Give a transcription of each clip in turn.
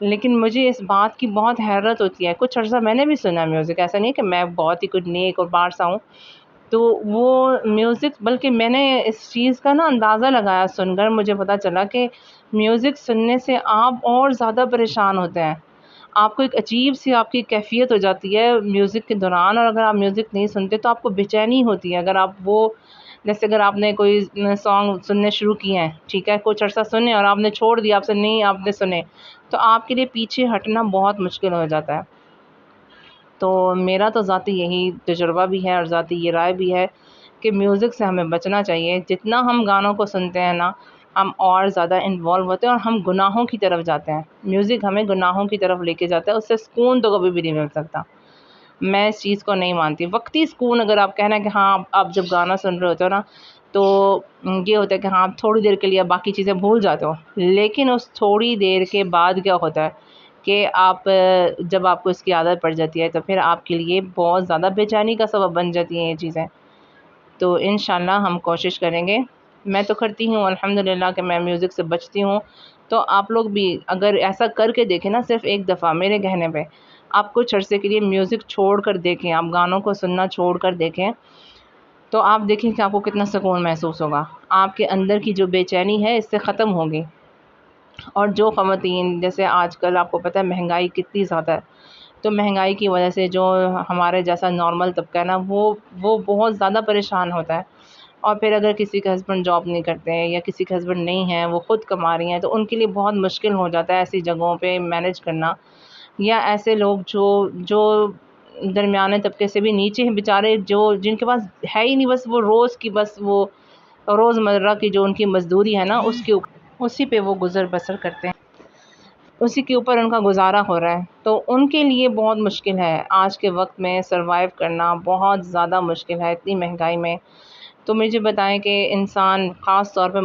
لیکن مجھے اس بات کی بہت حیرت ہوتی ہے، کچھ عرصہ میں نے بھی سنا میوزک، ایسا نہیں کہ میں بہت ہی کچھ نیک اور بارسا ہوں، تو وہ میوزک، بلکہ میں نے اس چیز کا نا اندازہ لگایا سن کر، مجھے پتہ چلا کہ میوزک سننے سے آپ اور زیادہ پریشان ہوتے ہیں، آپ کو ایک عجیب سی آپ کی کیفیت ہو جاتی ہے میوزک کے دوران، اور اگر آپ میوزک نہیں سنتے تو آپ کو بے چینی ہوتی ہے۔ اگر آپ وہ، جیسے اگر آپ نے کوئی سانگ سننے شروع کیے ہیں، ٹھیک ہے، کچھ عرصہ سنے اور آپ نے چھوڑ دیا، آپ سے نہیں آپ نے سنے، تو آپ کے لیے پیچھے ہٹنا بہت مشکل ہو جاتا ہے۔ تو میرا تو ذاتی یہی تجربہ بھی ہے اور ذاتی یہ رائے بھی ہے کہ میوزک سے ہمیں بچنا چاہیے۔ جتنا ہم گانوں کو سنتے ہیں نا، ہم اور زیادہ انوالو ہوتے ہیں اور ہم گناہوں کی طرف جاتے ہیں۔ میوزک ہمیں گناہوں کی طرف لے کے جاتا ہے، اس سے سکون تو کبھی بھی نہیں مل سکتا۔ میں اس چیز کو نہیں مانتی۔ وقتی سکون اگر آپ کہنا ہے کہ ہاں آپ جب گانا سن رہے ہوتے ہو نا، تو یہ ہوتا ہے کہ ہاں آپ تھوڑی دیر کے لیے آپ باقی چیزیں بھول جاتے ہو، لیکن اس تھوڑی دیر کے بعد کیا ہوتا ہے کہ آپ جب آپ کو اس کی عادت پڑ جاتی ہے تو پھر آپ کے لیے بہت زیادہ بے چینی کا سبب بن جاتی ہیں یہ چیزیں۔ تو انشاءاللہ ہم کوشش کریں گے، میں تو کرتی ہوں الحمدللہ کہ میں میوزک سے بچتی ہوں، تو آپ لوگ بھی اگر ایسا کر کے دیکھیں نا، صرف ایک دفعہ میرے کہنے پہ آپ کچھ عرصے کے لیے میوزک چھوڑ کر دیکھیں، آپ گانوں کو سننا چھوڑ کر دیکھیں، تو آپ دیکھیں کہ آپ کو کتنا سکون محسوس ہوگا، آپ کے اندر کی جو بے چینی ہے اس سے ختم ہوگی۔ اور جو خواتین، جیسے آج کل آپ کو پتہ ہے مہنگائی کتنی زیادہ ہے، تو مہنگائی کی وجہ سے جو ہمارے جیسا نارمل طبقہ ہے نا، وہ بہت زیادہ پریشان ہوتا ہے، اور پھر اگر کسی کے ہسبینڈ جاب نہیں کرتے ہیں یا کسی کے ہسبینڈ نہیں ہیں، وہ خود کما رہی ہیں، تو ان کے لیے بہت مشکل ہو جاتا ہے ایسی جگہوں پہ مینیج کرنا، یا ایسے لوگ جو درمیانے طبقے سے بھی نیچے ہیں بیچارے، جن کے پاس ہے ہی نہیں، بس وہ روز کی، بس وہ روز مرہ کی جو ان کی مزدوری ہے نا، اسی پہ وہ گزر بسر کرتے ہیں، اسی کے اوپر ان کا گزارا ہو رہا ہے، تو ان کے لیے بہت مشکل ہے آج کے وقت میں سروائیو کرنا، بہت زیادہ مشکل ہے اتنی مہنگائی میں۔ تو مجھے بتائیں کہ انسان، خاص طور پہ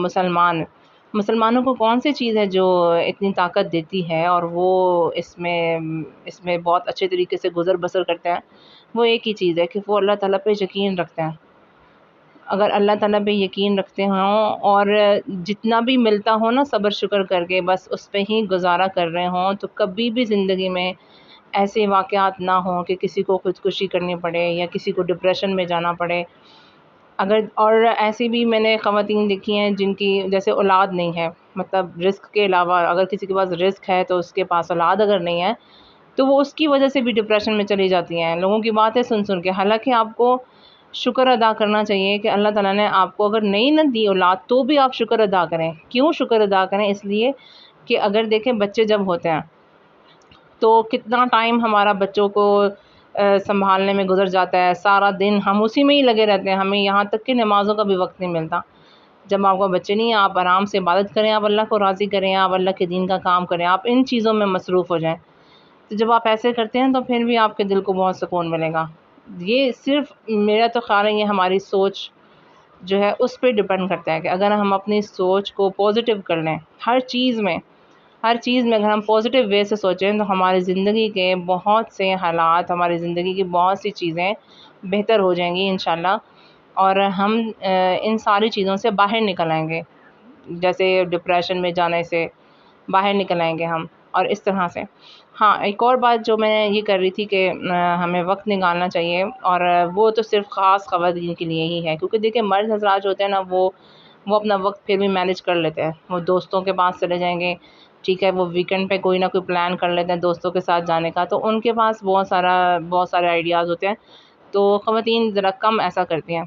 مسلمانوں کو کون سی چیز ہے جو اتنی طاقت دیتی ہے اور وہ اس میں بہت اچھے طریقے سے گزر بسر کرتے ہیں؟ وہ ایک ہی چیز ہے کہ وہ اللہ تعالیٰ پہ یقین رکھتے ہیں۔ اگر اللہ تعالیٰ پہ یقین رکھتے ہوں اور جتنا بھی ملتا ہو نا صبر شکر کر کے بس اس پہ ہی گزارا کر رہے ہوں، تو کبھی بھی زندگی میں ایسے واقعات نہ ہوں کہ کسی کو خودکشی کرنی پڑے یا کسی کو ڈپریشن میں جانا پڑے۔ اور ایسی بھی میں نے خواتین دیکھی ہیں جن کی جیسے اولاد نہیں ہے، مطلب رزق کے علاوہ اگر کسی کے پاس رزق ہے تو اس کے پاس اولاد اگر نہیں ہے تو وہ اس کی وجہ سے بھی ڈپریشن میں چلی جاتی ہیں، لوگوں کی باتیں سن سن کے۔ حالانکہ آپ کو شکر ادا کرنا چاہیے کہ اللہ تعالیٰ نے آپ کو اگر نہیں نہ دی اولاد تو بھی آپ شکر ادا کریں۔ کیوں شکر ادا کریں؟ اس لیے کہ اگر دیکھیں بچے جب ہوتے ہیں تو کتنا ٹائم ہمارا بچوں کو سنبھالنے میں گزر جاتا ہے، سارا دن ہم اسی میں ہی لگے رہتے ہیں، ہمیں یہاں تک کہ نمازوں کا بھی وقت نہیں ملتا۔ جب آپ کو بچے نہیں ہیں، آپ آرام سے عبادت کریں، آپ اللہ کو راضی کریں، آپ اللہ کے دین کا کام کریں، آپ ان چیزوں میں مصروف ہو جائیں، تو جب آپ ایسے کرتے ہیں تو پھر بھی آپ کے دل کو بہت سکون ملے گا۔ یہ صرف میرا تو خیال ہے یہ ہماری سوچ جو ہے اس پہ ڈپینڈ کرتا ہے کہ اگر ہم اپنی سوچ کو پازیٹیو کر لیں، ہر چیز میں اگر ہم پازیٹیو وے سے سوچیں تو ہماری زندگی کے بہت سے حالات، ہماری زندگی کی بہت سی چیزیں بہتر ہو جائیں گی انشاءاللہ، اور ہم ان ساری چیزوں سے باہر نکل آئیں گے، جیسے ڈپریشن میں جانے سے باہر نکل آئیں گے ہم، اور اس طرح سے۔ ہاں، ایک اور بات جو میں یہ کر رہی تھی کہ ہمیں وقت نکالنا چاہیے، اور وہ تو صرف خاص خواتین کے لیے ہی ہے، کیونکہ دیکھیں مرد حضرات جو ہوتے ہیں نا، وہ اپنا وقت پھر بھی مینیج کر لیتے ہیں، وہ دوستوں کے پاس چلے جائیں گے، ٹھیک ہے، وہ ویکنڈ پہ کوئی نہ کوئی پلان کر لیتے ہیں دوستوں کے ساتھ جانے کا، تو ان کے پاس بہت سارے آئیڈیاز ہوتے ہیں، تو خواتین ذرا کم ایسا کرتی ہیں۔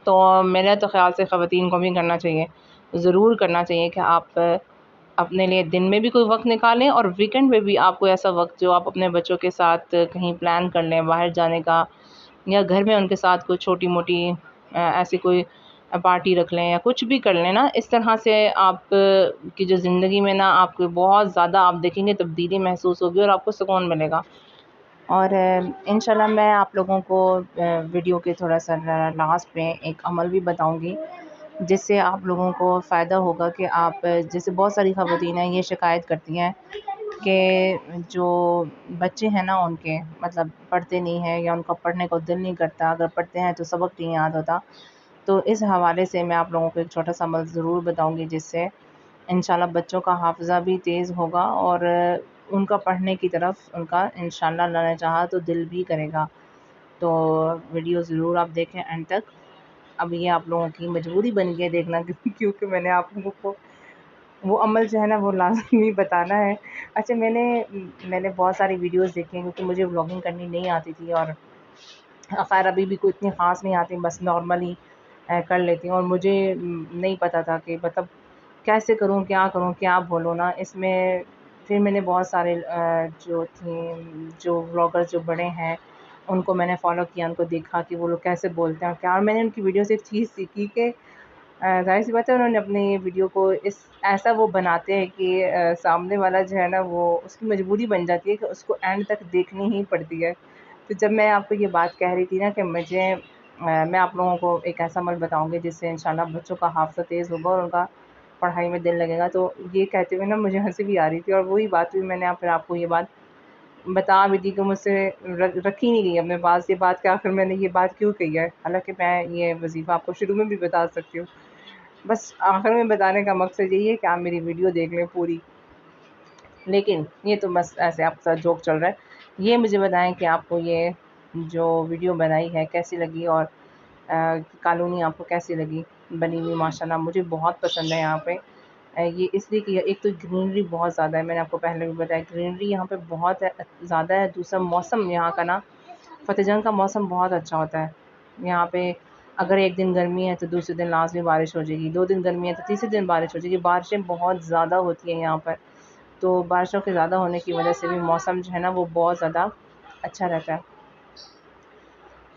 تو میرے تو خیال سے خواتین کو بھی کرنا چاہیے، ضرور کرنا چاہیے کہ آپ اپنے لیے دن میں بھی کوئی وقت نکالیں، اور ویکنڈ پہ بھی آپ کو ایسا وقت جو آپ اپنے بچوں کے ساتھ کہیں پلان کر لیں باہر جانے کا، یا گھر میں ان کے ساتھ کوئی چھوٹی موٹی ایسی کوئی پارٹی رکھ لیں یا کچھ بھی کر لیں نا، اس طرح سے آپ کی جو زندگی میں نا آپ کو بہت زیادہ آپ دیکھیں گے تبدیلی محسوس ہوگی اور آپ کو سکون ملے گا۔ اور انشاءاللہ میں آپ لوگوں کو ویڈیو کے تھوڑا سا لاسٹ میں ایک عمل بھی بتاؤں گی جس سے آپ لوگوں کو فائدہ ہوگا، کہ آپ جیسے بہت ساری خواتین ہیں یہ شکایت کرتی ہیں کہ جو بچے ہیں نا ان کے مطلب پڑھتے نہیں ہیں یا ان کا پڑھنے کو دل نہیں کرتا، اگر پڑھتے ہیں تو سبق نہیں یاد ہوتا، تو اس حوالے سے میں آپ لوگوں کو ایک چھوٹا سا عمل ضرور بتاؤں گی جس سے انشاءاللہ بچوں کا حافظہ بھی تیز ہوگا اور ان کا پڑھنے کی طرف ان کا انشاءاللہ اللہ نے چاہا تو دل بھی کرے گا. تو ویڈیو ضرور آپ دیکھیں اینڈ تک. اب یہ آپ لوگوں کی مجبوری بن گئی ہے دیکھنا کیونکہ میں نے آپ لوگوں کو وہ عمل جو ہے نا وہ لازمی بتانا ہے. اچھا میں نے بہت ساری ویڈیوز دیکھی ہیں کیونکہ مجھے ولاگنگ کرنی نہیں آتی تھی اور خیر ابھی بھی کوئی اتنی خاص نہیں آتی, بس نارملی کر لیتی ہوں. اور مجھے نہیں پتہ تھا کہ مطلب کیسے کروں کیا بولوں نا اس میں. پھر میں نے بہت سارے جو ولاگر جو بڑے ہیں ان کو میں نے فالو کیا, ان کو دیکھا کہ وہ لوگ کیسے بولتے ہیں کیا. اور میں نے ان کی ویڈیو سے ایک چیز سیکھی کہ ظاہر سی بات ہے انہوں نے اپنے ویڈیو کو ایسا وہ بناتے ہیں کہ سامنے والا جو ہے نا وہ اس کی مجبوری بن جاتی ہے کہ اس کو اینڈ تک دیکھنی ہی پڑتی ہے. تو جب میں آپ کو یہ بات کہہ رہی تھی نا کہ میں آپ لوگوں کو ایک ایسا عمل بتاؤں گی جس سے انشاءاللہ بچوں کا حافظہ تیز ہوگا اور ان کا پڑھائی میں دل لگے گا, تو یہ کہتے ہوئے نا مجھے ہنسی بھی آ رہی تھی. اور وہی بات ہوئی, میں نے پھر آپ کو یہ بات بتا بھی دی کہ مجھ سے رکھی نہیں گئی اپنے پاس یہ بات کہ آخر میں نے یہ بات کیوں کہی ہے. حالانکہ میں یہ وظیفہ آپ کو شروع میں بھی بتا سکتی ہوں, بس آخر میں بتانے کا مقصد یہی ہے کہ آپ میری ویڈیو دیکھ لیں پوری. لیکن یہ تو بس ایسے آپ کے ساتھ جوک چل رہا ہے. یہ مجھے بتائیں کہ آپ کو یہ جو ویڈیو بنائی ہے کیسی لگی اور کالونی آپ کو کیسی لگی بنی ہوئی. ماشاءاللہ مجھے بہت پسند ہے یہاں پہ. یہ اس لیے کہ ایک تو گرینری بہت زیادہ ہے, میں نے آپ کو پہلے بھی بتایا گرینری یہاں پہ بہت زیادہ ہے. دوسرا موسم یہاں کا نا فتح جنگ کا موسم بہت اچھا ہوتا ہے یہاں پہ. اگر ایک دن گرمی ہے تو دوسرے دن لازمی بارش ہو جائے گی, 2 دن گرمی ہے تو تیسرے دن بارش ہو جائے گی. بارشیں بہت زیادہ ہوتی ہیں یہاں پر, تو بارشوں کے زیادہ ہونے کی وجہ سے بھی موسم جو ہے نا وہ بہت زیادہ اچھا رہتا ہے.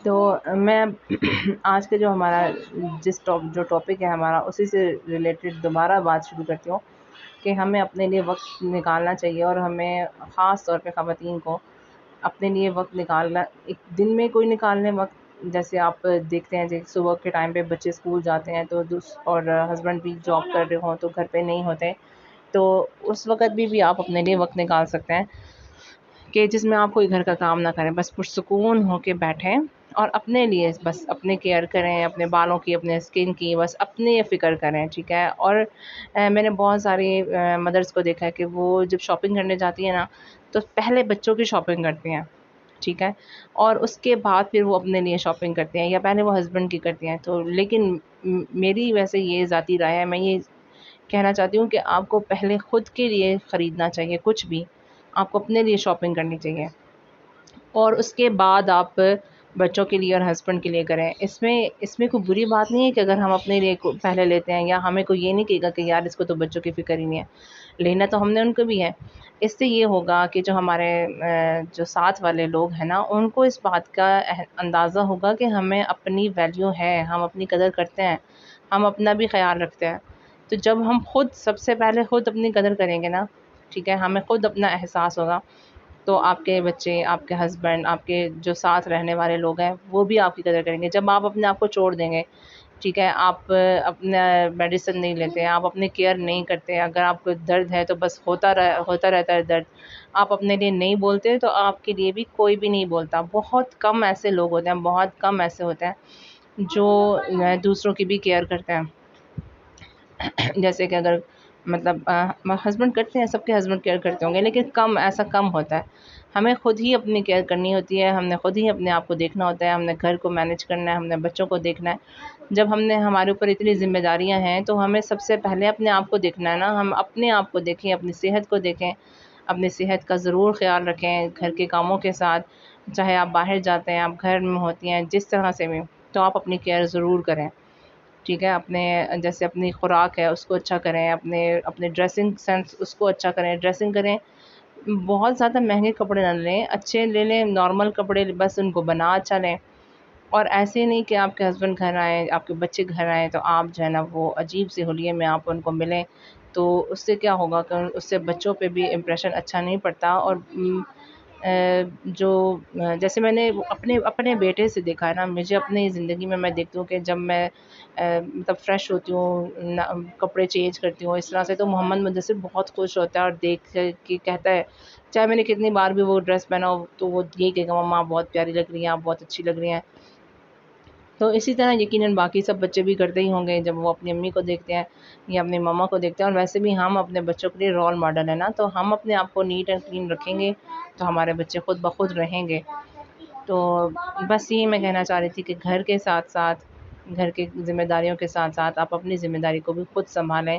تو میں آج کے جو ہمارا جو ٹاپک ہے ہمارا اسی سے ریلیٹڈ دوبارہ بات شروع کرتی ہوں کہ ہمیں اپنے لیے وقت نکالنا چاہیے. اور ہمیں خاص طور پہ خواتین کو اپنے لیے وقت نکالنا, ایک دن میں کوئی نکالنے وقت, جیسے آپ دیکھتے ہیں جیسے صبح کے ٹائم پہ بچے اسکول جاتے ہیں تو اور ہسبینڈ بھی جاب کر رہے ہوں تو گھر پہ نہیں ہوتے, تو اس وقت بھی آپ اپنے لیے وقت نکال سکتے ہیں کہ جس میں آپ کوئی گھر کا کام نہ کریں, بس پرسکون ہو کے بیٹھیں اور اپنے لیے بس اپنے کیئر کریں, اپنے بالوں کی, اپنے اسکن کی, بس اپنے فکر کریں. ٹھیک ہے. اور میں نے بہت ساری مدرس کو دیکھا ہے کہ وہ جب شاپنگ کرنے جاتی ہیں نا تو پہلے بچوں کی شاپنگ کرتی ہیں. ٹھیک ہے. اور اس کے بعد پھر وہ اپنے لیے شاپنگ کرتے ہیں یا پہلے وہ ہسبینڈ کی کرتی ہیں. تو لیکن میری ویسے یہ ذاتی رائے ہے, میں یہ کہنا چاہتی ہوں کہ آپ کو پہلے خود کے لیے خریدنا چاہیے, کچھ بھی آپ کو اپنے لیے شاپنگ کرنی چاہیے اور اس کے بعد آپ بچوں کے لیے اور ہسبینڈ کے لیے کریں. اس میں کوئی بری بات نہیں ہے کہ اگر ہم اپنے لیے پہلے لیتے ہیں, یا ہمیں کوئی یہ نہیں کہے گا کہ یار اس کو تو بچوں کی فکر ہی نہیں ہے, لینا تو ہم نے ان کو بھی ہے. اس سے یہ ہوگا کہ جو ہمارے جو ساتھ والے لوگ ہیں نا ان کو اس بات کا اندازہ ہوگا کہ ہمیں اپنی ویلیو ہے, ہم اپنی قدر کرتے ہیں, ہم اپنا بھی خیال رکھتے ہیں. تو جب ہم خود سب سے پہلے خود اپنی قدر کریں گے نا, ٹھیک ہے, ہمیں خود اپنا احساس ہوگا, تو آپ کے بچے, آپ کے ہسبینڈ, آپ کے جو ساتھ رہنے والے لوگ ہیں وہ بھی آپ کی قدر کریں گے. جب آپ اپنے آپ کو چھوڑ دیں گے, ٹھیک ہے, آپ اپنا میڈیسن نہیں لیتے, آپ اپنے کیئر نہیں کرتے, اگر آپ کو درد ہے تو بس ہوتا رہتا ہے درد, آپ اپنے لیے نہیں بولتے تو آپ کے لیے بھی کوئی بھی نہیں بولتا. بہت کم ایسے لوگ ہوتے ہیں, بہت کم ایسے ہوتے ہیں جو دوسروں کی بھی کیئر کرتے ہیں. جیسے کہ اگر مطلب ہسبینڈ کرتے ہیں, سب کے ہسبینڈ کیئر کرتے ہوں گے, لیکن کم ہوتا ہے. ہمیں خود ہی اپنی کیئر کرنی ہوتی ہے, ہم نے خود ہی اپنے آپ کو دیکھنا ہوتا ہے, ہم نے گھر کو مینیج کرنا ہے, ہم نے بچوں کو دیکھنا ہے. جب ہمارے اوپر اتنی ذمہ داریاں ہیں تو ہمیں سب سے پہلے اپنے آپ کو دیکھنا ہے نا. ہم اپنے آپ کو دیکھیں, اپنی صحت کو دیکھیں, اپنی صحت کا ضرور خیال رکھیں گھر کے کاموں کے ساتھ. چاہے آپ باہر جاتے ہیں, آپ گھر میں ہوتی ہیں, جس طرح سے بھی, تو آپ اپنی کیئر ضرور کریں. ٹھیک ہے. جیسے اپنی خوراک ہے اس کو اچھا کریں, اپنے ڈریسنگ سینس اس کو اچھا کریں, ڈریسنگ کریں. بہت زیادہ مہنگے کپڑے نہ لیں, اچھے لے لیں, نارمل کپڑے بس ان کو بنا اچھا لیں. اور ایسے نہیں کہ آپ کے ہسبینڈ گھر آئیں, آپ کے بچے گھر آئیں تو آپ جو ہے نا وہ عجیب سی حلیے میں آپ ان کو ملیں, تو اس سے کیا ہوگا کہ اس سے بچوں پہ بھی امپریشن اچھا نہیں پڑتا. اور جو جیسے میں نے اپنے بیٹے سے دیکھا ہے نا, مجھے اپنی زندگی میں دیکھتی ہوں کہ جب میں مطلب فریش ہوتی ہوں, کپڑے چینج کرتی ہوں اس طرح سے, تو محمد مدثر بہت خوش ہوتا ہے اور دیکھ کے کہتا ہے, چاہے میں نے کتنی بار بھی وہ ڈریس پہنا ہو تو وہ یہی کہے گا مما آپ بہت پیاری لگ رہی ہیں, آپ بہت اچھی لگ رہی ہیں. تو اسی طرح یقیناً باقی سب بچے بھی کرتے ہی ہوں گے جب وہ اپنی امی کو دیکھتے ہیں یا اپنی ماما کو دیکھتے ہیں. اور ویسے بھی ہم اپنے بچوں کے لیے رول ماڈل ہیں نا, تو ہم اپنے آپ کو نیٹ اینڈ کلین رکھیں گے تو ہمارے بچے خود بخود رہیں گے. تو بس یہی میں کہنا چاہ رہی تھی کہ گھر کے ساتھ ساتھ, گھر کی ذمہ داریوں کے ساتھ ساتھ آپ اپنی ذمہ داری کو بھی خود سنبھالیں,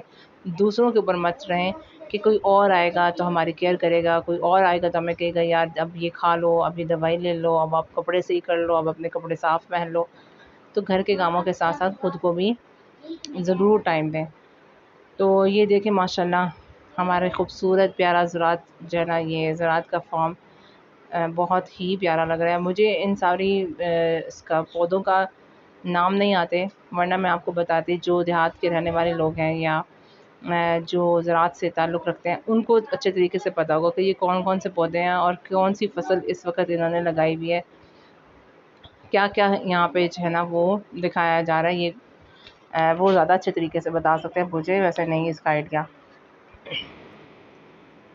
دوسروں کے اوپر مت رہیں کہ کوئی اور آئے گا تو ہماری کیئر کرے گا, کوئی اور آئے گا تو ہمیں کہے گا یار اب یہ کھا لو, اب یہ دوائی لے لو, اب آپ کپڑے صحیح کر لو, اب اپنے کپڑے صاف پہن لو. تو گھر کے کاموں کے ساتھ ساتھ خود کو بھی ضرور ٹائم دیں. تو یہ دیکھیں ماشاء اللہ ہمارے خوبصورت پیارا زراعت جو ہے نا, یہ زراعت کا فارم بہت ہی پیارا لگ رہا ہے مجھے. ان ساری اس کا پودوں کا نام نہیں آتے, ورنہ میں آپ کو بتاتی. جو دیہات کے رہنے والے لوگ ہیں یا جو زراعت سے تعلق رکھتے ہیں ان کو اچھے طریقے سے پتہ ہوگا کہ یہ کون کون سے پودے ہیں اور کون سی فصل اس وقت انہوں نے لگائی ہوئی ہے, کیا کیا یہاں پہ جو ہے نا وہ دکھایا جا رہا ہے. یہ وہ زیادہ اچھے طریقے سے بتا سکتے ہیں, مجھے ویسے نہیں اس کا آئیڈیا.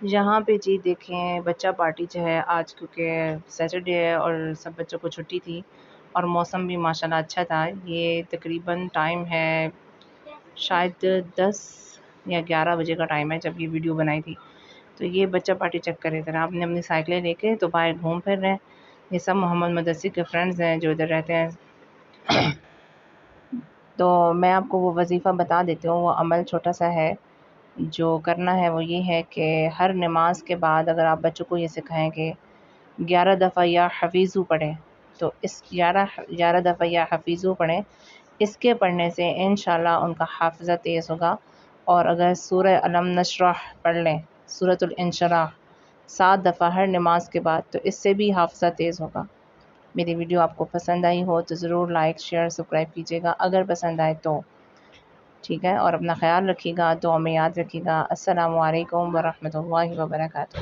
یہاں پہ جی دیکھیں بچہ پارٹی جو ہے آج کیونکہ سیٹرڈے ہے اور سب بچوں کو چھٹی تھی اور موسم بھی ماشاءاللہ اچھا تھا. یہ تقریباً ٹائم ہے شاید 10 یا 11 بجے کا ٹائم ہے جب یہ ویڈیو بنائی تھی. تو یہ بچہ پارٹی چیک کرے تھے آپ نے اپنی سائیکلیں لے کے تو باہر گھوم پھر رہے ہیں. یہ سب محمد مدثر کے فرینڈز ہیں جو ادھر رہتے ہیں. تو میں آپ کو وہ وظیفہ بتا دیتی ہوں, وہ عمل چھوٹا سا ہے جو کرنا ہے. وہ یہ ہے کہ ہر نماز کے بعد اگر آپ بچوں کو یہ سکھائیں کہ 11 دفعہ یا حفیظو پڑھیں, تو اس 11 دفعہ یا حفیظو پڑھیں. اس کے پڑھنے سے انشاءاللہ ان کا حافظہ تیز ہوگا. اور اگر سورہ علم نشرح پڑھ لیں, سورۃ الانشراح 7 دفعہ ہر نماز کے بعد, تو اس سے بھی حافظہ تیز ہوگا. میری ویڈیو آپ کو پسند آئی ہو تو ضرور لائک شیئر سبسکرائب کیجیے گا اگر پسند آئے تو, ٹھیک ہے. اور اپنا خیال رکھیے گا, دعا میں یاد رکھیے گا. السلام علیکم ورحمۃ اللہ وبرکاتہ.